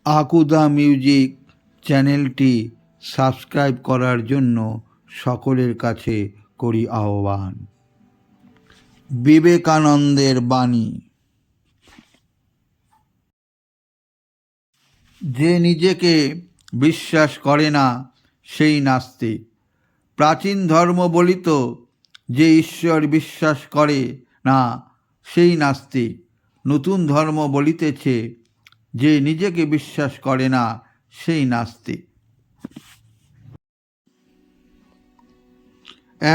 আকুদা music চ্যানেলটি subscribe করার জন্য সকলের কাছে করি আহ্বান। বিবেকানন্দের বাণী। যে নিজেকে বিশ্বাস করে না সেই নাস্তিক। প্রাচীন ধর্ম বলিত যে ঈশ্বর বিশ্বাস করে না সেই নাস্তিক। নতুন ধর্ম বলিতেছে যে নিজেকে বিশ্বাস করে না সেই নাস্তিক।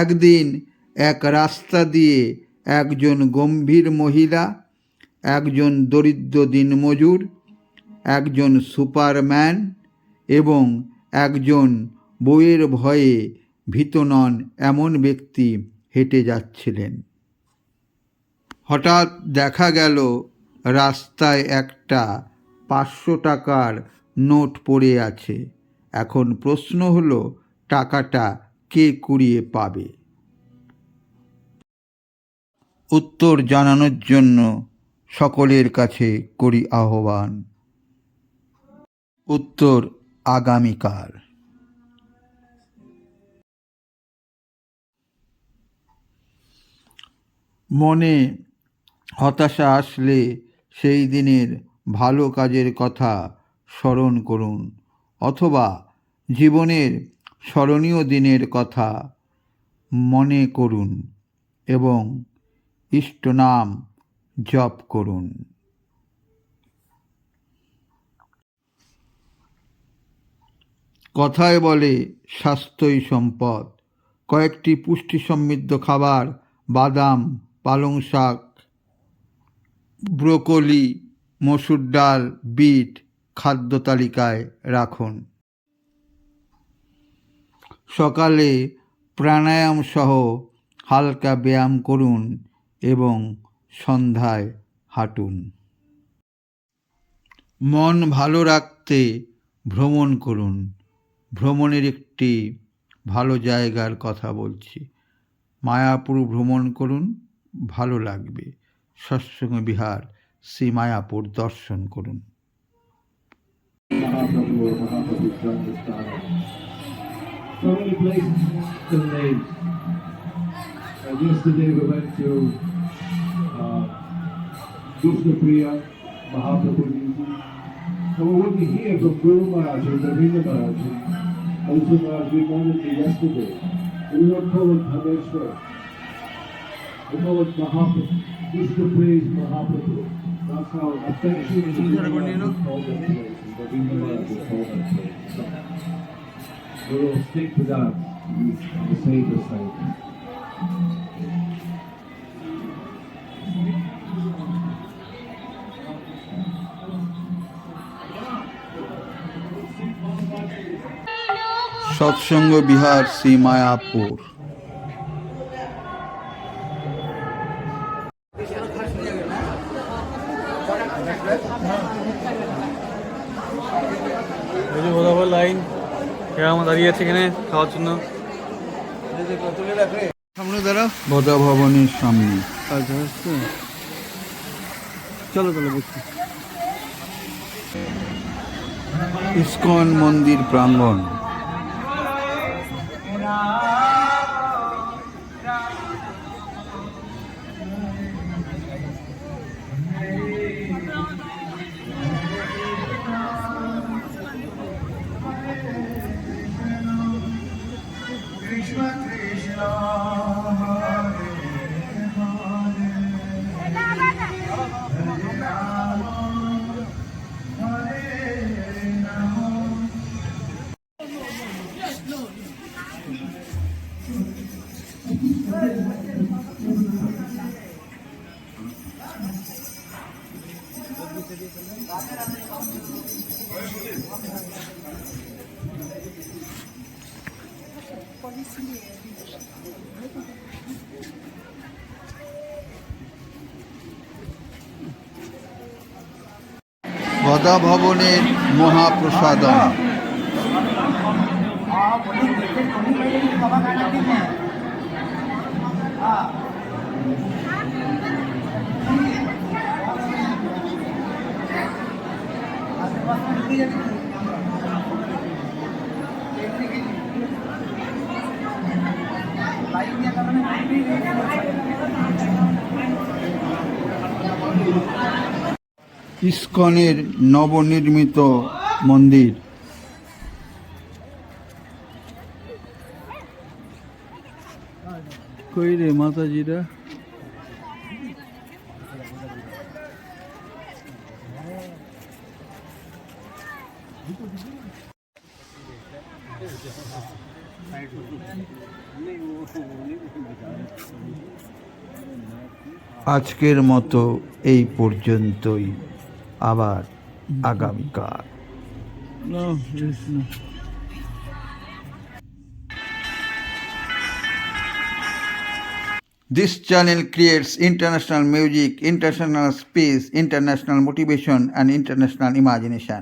একদিন এক রাস্তা দিয়ে একজন গম্ভীর মহিলা, একজন দরিদ্র দিনমজুর, একজন সুপারম্যান এবং একজন বউয়ের ভয়ে ভীত নন এমন ব্যক্তি হেঁটে যাচ্ছিলেন। হঠাৎ দেখা গেল রাস্তায় একটা 500 টাকার নোট পড়ে আছে। এখন প্রশ্ন হলো, টাকাটা কে কুড়িয়ে পাবে? উত্তর জানানোর জন্য সকলের কাছে করি আহ্বান। উত্তর আগামীকাল। মনে হতাশা আসলে সেই দিনের ভালো কাজের কথা স্মরণ করুন, অথবা জীবনের স্মরণীয় দিনের কথা মনে করুন এবং ইষ্টনাম জপ করুন। কথায় বলে স্বাস্থ্যই সম্পদ। কয়েকটি পুষ্টি সমৃদ্ধ খাবার, বাদাম, পালং শাক, ব্রোকলি, মসুর ডাল, বিট খাদ্য তালিকায় রাখুন। সকালে প্রাণায়াম সহ হালকা ব্যায়াম করুন এবং সন্ধ্যায় হাঁটুন। মন ভালো রাখতে ভ্রমণ করুন। ভ্রমণের একটি ভালো জায়গার কথা বলছি। মায়াপুর ভ্রমণ করুন, ভালো লাগবে। সৎসঙ্গ বিহার শ্রী মায়াপুর দর্শন করুন। Yesterday we went to Dushapriya Mahaprabhu. So we went to hear from Guru Maharaj and Ravindra Maharaj. Also Maharaj, we wanted to yesterday. We were called Dhameshwar. We called Mahaprabhu. Dushapriya Mahaprabhu. That's how affectionately we called that place. And Ravindra Maharaj is called that place. So we will stick to that. We say the same. Satsang Bihar Shri Mayapur. Line দাঁড়িয়ে আছে এখানে খাওয়ার জন্য। সামনে দাঁড়া, বদা ভবনের সামনে। চলো চলো বসছি। ইস্কন মন্দির প্রাঙ্গণ। বদা ভবনের মহাপ্রসাদম। ইস্কনের নবনির্মিত মন্দির। কই রে মাতাজিরা? আজকের মতো এই পর্যন্তই, আবার আগামীকাল। This channel creates international music, international space, international motivation, and international imagination.